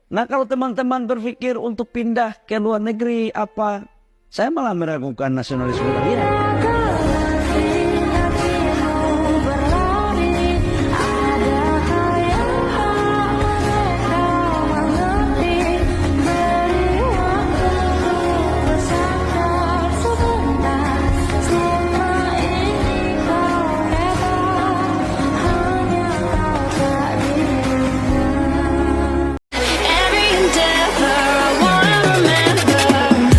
Nah, kalau teman-teman berpikir untuk pindah ke luar negeri apa, saya malah meragukan nasionalisme kalian. Every endeavor I wanna remember.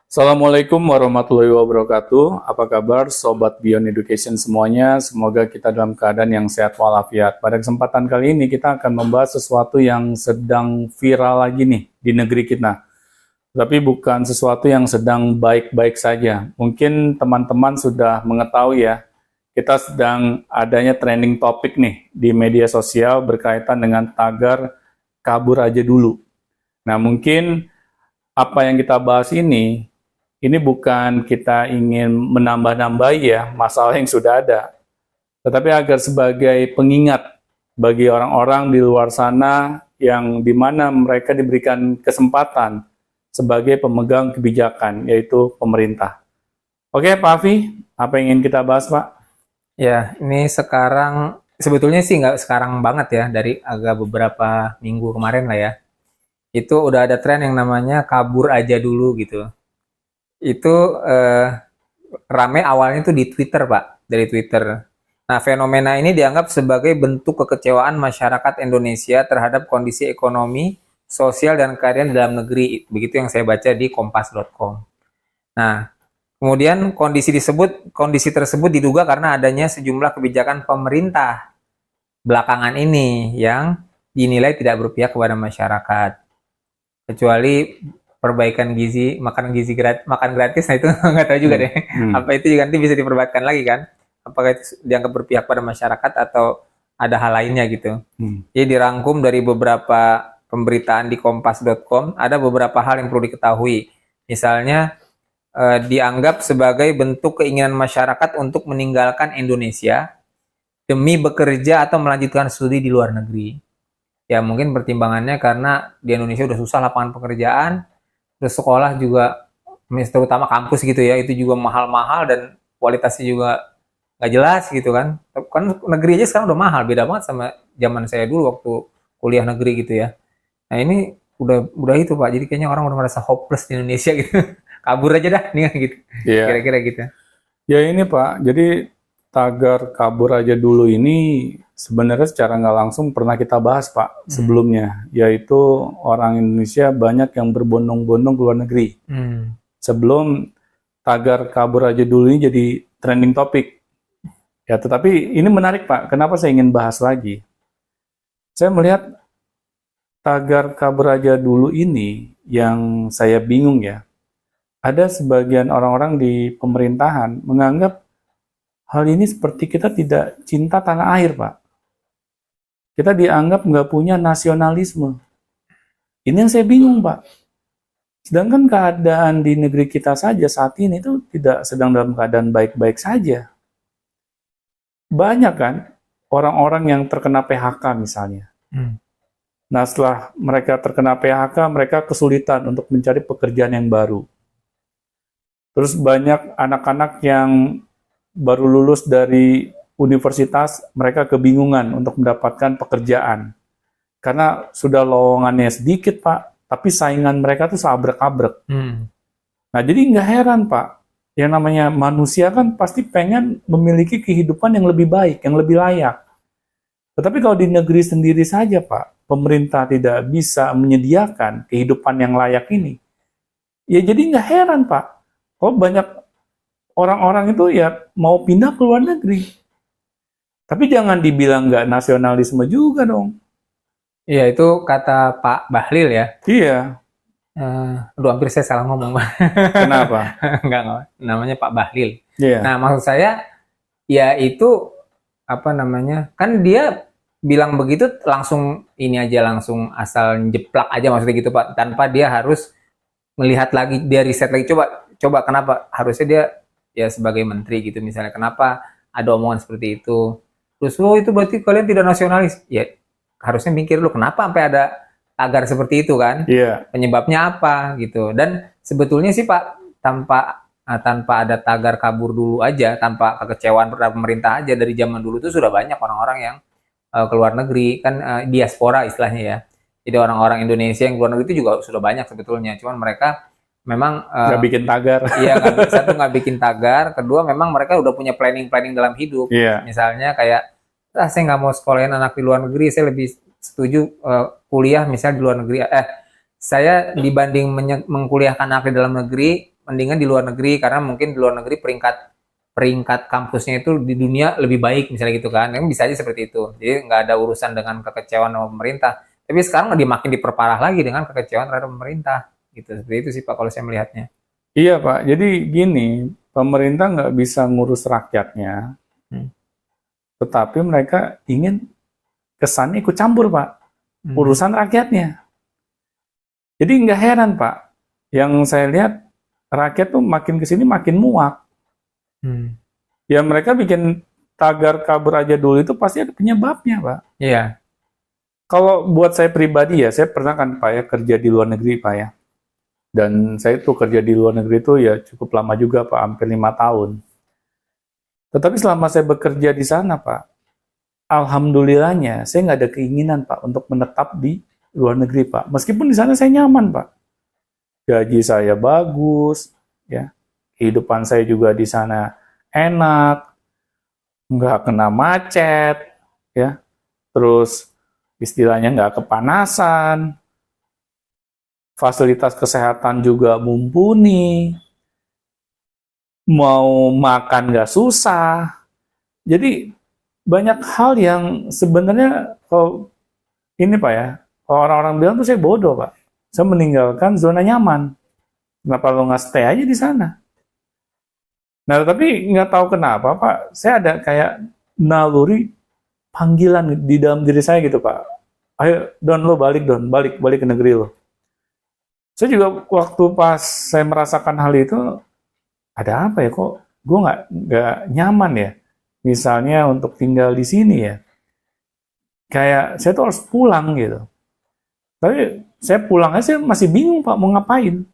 Assalamualaikum warahmatullahi wabarakatuh. Apa kabar Sobat Beyond Education semuanya? Semoga kita dalam keadaan yang sehat walafiat. Pada kesempatan kali ini kita akan membahas sesuatu yang sedang viral lagi nih di negeri kita. Tapi bukan sesuatu yang sedang baik-baik saja. Mungkin teman-teman sudah mengetahui ya, kita sedang adanya trending topik nih di media sosial berkaitan dengan tagar kabur aja dulu. Nah, mungkin apa yang kita bahas ini bukan kita ingin menambah-nambahi ya masalah yang sudah ada, tetapi agar sebagai pengingat bagi orang-orang di luar sana yang dimana mereka diberikan kesempatan sebagai pemegang kebijakan, yaitu pemerintah. Oke, Pak Afi, apa yang ingin kita bahas, Pak? Ya, ini sekarang sebetulnya sih nggak sekarang banget ya, dari agak beberapa minggu kemarin lah ya. Itu udah ada tren yang namanya kabur aja dulu gitu. Itu rame awalnya tuh di Twitter, Pak, dari Twitter. Nah, fenomena ini dianggap sebagai bentuk kekecewaan masyarakat Indonesia terhadap kondisi ekonomi, sosial, dan keadaan di dalam negeri. Begitu yang saya baca di kompas.com. Nah, kemudian kondisi tersebut diduga karena adanya sejumlah kebijakan pemerintah belakangan ini yang dinilai tidak berpihak kepada masyarakat. Kecuali perbaikan gizi, makan gratis, nah itu nggak tahu juga deh. Apa itu juga nanti bisa diperdebatkan lagi kan? Apakah itu dianggap berpihak pada masyarakat atau ada hal lainnya gitu. Jadi dirangkum dari beberapa pemberitaan di kompas.com, ada beberapa hal yang perlu diketahui. Misalnya dianggap sebagai bentuk keinginan masyarakat untuk meninggalkan Indonesia demi bekerja atau melanjutkan studi di luar negeri. Ya mungkin pertimbangannya karena di Indonesia udah susah lapangan pekerjaan, terus sekolah juga, terutama kampus gitu ya, itu juga mahal-mahal dan kualitasnya juga nggak jelas gitu kan. Kan negeri aja sekarang udah mahal, beda banget sama zaman saya dulu waktu kuliah negeri gitu ya. Nah ini udah itu Pak, jadi kayaknya orang udah merasa hopeless di Indonesia gitu. Kabur aja dah nih gitu. Iya. Kira-kira gitu. Ya ini Pak, jadi tagar kabur aja dulu ini sebenarnya secara nggak langsung pernah kita bahas Pak sebelumnya, yaitu orang Indonesia banyak yang berbondong-bondong ke luar negeri. Sebelum tagar kabur aja dulu ini jadi trending topik. Ya, tetapi ini menarik Pak, kenapa saya ingin bahas lagi? Saya melihat tagar kabur aja dulu ini yang saya bingung ya. Ada sebagian orang-orang di pemerintahan menganggap hal ini seperti kita tidak cinta tanah air, Pak. Kita dianggap nggak punya nasionalisme. Ini yang saya bingung, Pak. Sedangkan keadaan di negeri kita saja saat ini itu tidak sedang dalam keadaan baik-baik saja. Banyak kan orang-orang yang terkena PHK misalnya. Nah, setelah mereka terkena PHK, mereka kesulitan untuk mencari pekerjaan yang baru. Terus banyak anak-anak yang baru lulus dari universitas, mereka kebingungan untuk mendapatkan pekerjaan. Karena sudah lowongannya sedikit, Pak, tapi saingan mereka tuh seabrek-abrek. Nah, jadi nggak heran, Pak. Yang namanya manusia kan pasti pengen memiliki kehidupan yang lebih baik, yang lebih layak. Tetapi kalau di negeri sendiri saja, Pak, pemerintah tidak bisa menyediakan kehidupan yang layak ini, ya jadi nggak heran, Pak. Kok banyak orang-orang itu ya mau pindah ke luar negeri. Tapi jangan dibilang nggak nasionalisme juga dong. Iya, itu kata Pak Bahlil ya. Iya. Aduh, hampir saya salah ngomong. Kenapa? Enggak, namanya Pak Bahlil. Iya. Nah, maksud saya, ya itu, apa namanya, kan dia bilang begitu langsung ini aja, langsung asal jeplak aja maksudnya gitu Pak, tanpa dia harus melihat lagi, dia riset lagi, coba kenapa harusnya dia ya sebagai menteri gitu misalnya, kenapa ada omongan seperti itu. Terus, oh itu berarti kalian tidak nasionalis. Ya, harusnya mikir lu kenapa sampai ada tagar seperti itu kan? Iya. Penyebabnya apa gitu. Dan sebetulnya sih Pak, tanpa ada tagar kabur dulu aja, tanpa kekecewaan terhadap pemerintah aja, dari zaman dulu tuh sudah banyak orang-orang yang ke luar negeri, kan diaspora istilahnya ya. Jadi orang-orang Indonesia yang keluar negeri itu juga sudah banyak sebetulnya. Cuman mereka memang Nggak bikin tagar. iya, satu nggak bikin tagar, kedua memang mereka udah punya planning dalam hidup. Iya. Misalnya kayak, saya nggak mau sekolahin anak di luar negeri, saya lebih setuju kuliah misalnya di luar negeri. Saya dibanding mengkuliahkan anak di dalam negeri, mendingan di luar negeri karena mungkin di luar negeri peringkat kampusnya itu di dunia lebih baik misalnya gitu kan. Yang bisa aja seperti itu. Jadi nggak ada urusan dengan kekecewaan sama pemerintah. Tapi sekarang makin diperparah lagi dengan kekecewaan terhadap pemerintah. Gitu. Seperti itu sih Pak kalau saya melihatnya. Iya Pak, jadi gini, pemerintah nggak bisa ngurus rakyatnya, tetapi mereka ingin kesannya ikut campur Pak, urusan rakyatnya. Jadi nggak heran Pak, yang saya lihat rakyat tuh makin kesini makin muak. Ya mereka bikin tagar kabur aja dulu itu pasti ada penyebabnya Pak. Iya. Kalau buat saya pribadi ya, saya pernah kan Pak ya kerja di luar negeri Pak ya. Dan saya tuh kerja di luar negeri itu ya cukup lama juga Pak, hampir 5 tahun. Tetapi selama saya bekerja di sana Pak, alhamdulillahnya saya nggak ada keinginan Pak untuk menetap di luar negeri Pak. Meskipun di sana saya nyaman Pak. Gaji saya bagus, ya. Kehidupan saya juga di sana enak, nggak kena macet, ya. Terus istilahnya nggak kepanasan, fasilitas kesehatan juga mumpuni, mau makan nggak susah. Jadi banyak hal yang sebenarnya kalau ini Pak ya, kalau orang-orang bilang tuh saya bodoh Pak. Saya meninggalkan zona nyaman. Kenapa lo nggak stay aja di sana? Nah tapi nggak tahu kenapa Pak, saya ada kayak naluri panggilan di dalam diri saya gitu Pak. Ayo Don, lo balik Don, balik ke negeri lo. Saya juga waktu pas saya merasakan hal itu, ada apa ya kok gue nggak nyaman ya, misalnya untuk tinggal di sini ya, kayak saya tuh harus pulang gitu. Tapi saya pulang aja masih bingung Pak mau ngapain.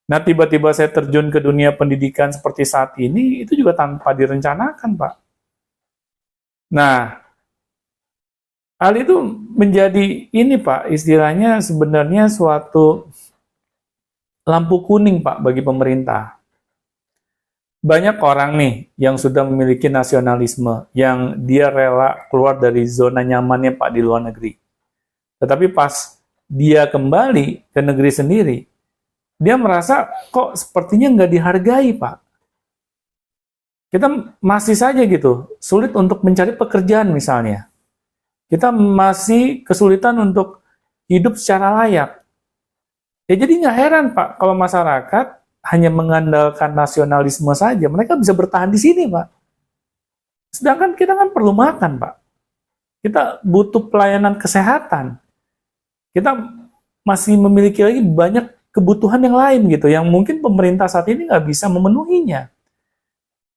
Nah tiba-tiba saya terjun ke dunia pendidikan seperti saat ini, itu juga tanpa direncanakan Pak. Nah hal itu menjadi ini Pak, istilahnya sebenarnya suatu lampu kuning Pak bagi pemerintah. Banyak orang nih yang sudah memiliki nasionalisme, yang dia rela keluar dari zona nyamannya Pak di luar negeri. Tetapi pas dia kembali ke negeri sendiri, dia merasa kok sepertinya nggak dihargai Pak. Kita masih saja gitu, sulit untuk mencari pekerjaan misalnya. Kita masih kesulitan untuk hidup secara layak. Ya jadi nggak heran Pak, kalau masyarakat hanya mengandalkan nasionalisme saja, mereka bisa bertahan di sini Pak. Sedangkan kita kan perlu makan Pak. Kita butuh pelayanan kesehatan. Kita masih memiliki lagi banyak kebutuhan yang lain gitu, yang mungkin pemerintah saat ini nggak bisa memenuhinya.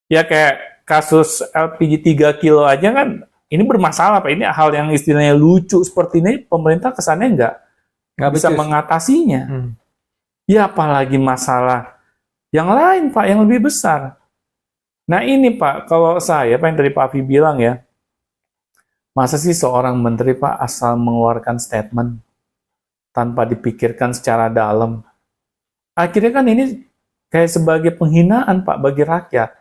Ya kayak kasus LPG 3 kilo aja kan, ini bermasalah Pak. Ini hal yang istilahnya lucu seperti ini, pemerintah kesannya nggak bisa mengatasinya. Ya apalagi masalah yang lain Pak, yang lebih besar. Nah ini Pak, kalau saya, Pak yang tadi Pak Afi bilang ya, masa sih seorang menteri Pak asal mengeluarkan statement tanpa dipikirkan secara dalam. Akhirnya kan ini kayak sebagai penghinaan Pak bagi rakyat.